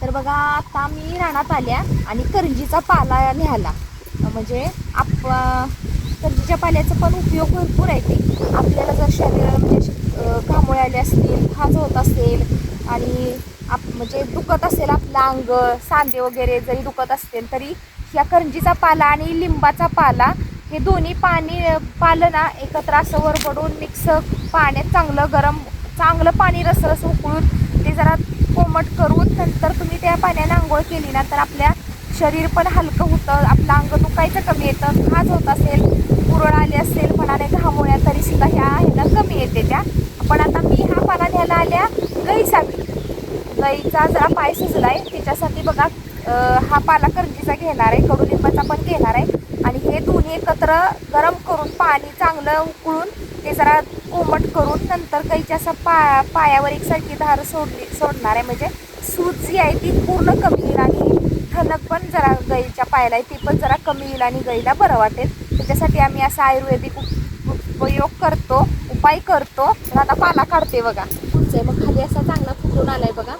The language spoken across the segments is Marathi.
तर बघा आता मी रानात आल्या आणि करंजीचा पाला न्यायला, म्हणजे करंजीच्या पाल्याचा पण उपयोग भरपूर आहे. ते आपल्याला जर शरीराला म्हणजे घामोळे आले असतील, खाज होत असेल आणि म्हणजे दुखत असेल आपलं अंग, सांधे वगैरे जरी दुखत असतील तरी या करंजीचा पाला आणि लिंबाचा पाला हे दोन्ही पालं ना एकत्र असं वरबडून मिक्स पाण्यात चांगलं पाणी रसरस उकळून ते जरा कोमट करून नंतर तुम्ही त्या पाण्याने आंघोळ केली ना तर आपल्या शरीर पण हलकं होतं, आपलं अंग दुखायचं कमी येतं, खाज होत असेल, पुरळ आली असेल मनाने घामोळ्या तरी सुद्धा ह्या ह्याला कमी येते त्या. पण आता मी हा पाला न्यायला आल्या गाईसाठी. गाईचा जरा पाय सुजलाय त्याच्यासाठी बघा हा पाला करंजीचा घेणार आहे, कडुलिंबाचा पण घेणार आहे आणि हे दोन्ही एकत्र गरम करून पाणी चांगलं उकळून ते जरा कोमट करून नंतर गाईच्या असं पायावर एकसारखी धार सोडणार आहे, म्हणजे सूज जी आहे ती पूर्ण कमी येईल आणि ठणक पण जरा गाईच्या पायाला ती पण जरा कमी येईल आणि गाईला बरं वाटेल. त्याच्यासाठी आम्ही असा आयुर्वेदिक उपाय करतो. तर आता पाला काढते बघा, पुढचं मग खाली असा चांगला फुटून आलाय बघा,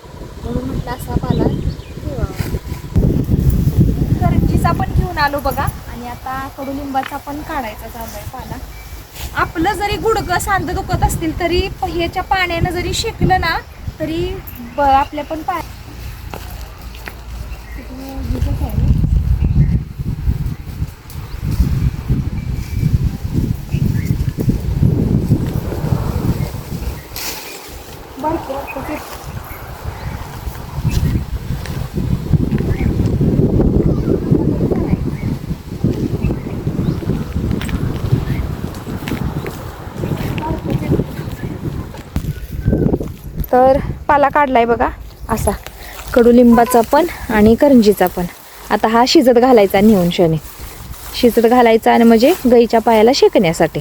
म्हणून म्हटलं असा पाला ठेवावा. करंजीचा पण घेऊन आलो बघा आणि आता कडुलिंबाचा पण काढायचा चालू आहे पाला. आपलं जरी गुडघं सांधं दुखत असतील तरी ह्याच्या पाण्यानं जरी शेकलं ना तरी आपल्या पण पाय तर पाला काढलाय बघा असा कडुलिंबाचा पण आणि करंजीचा पण. आता हा शिजत घालायचा नेऊन शिजत घालायचा आणि म्हणजे गाईच्या पायाला शेकण्यासाठी.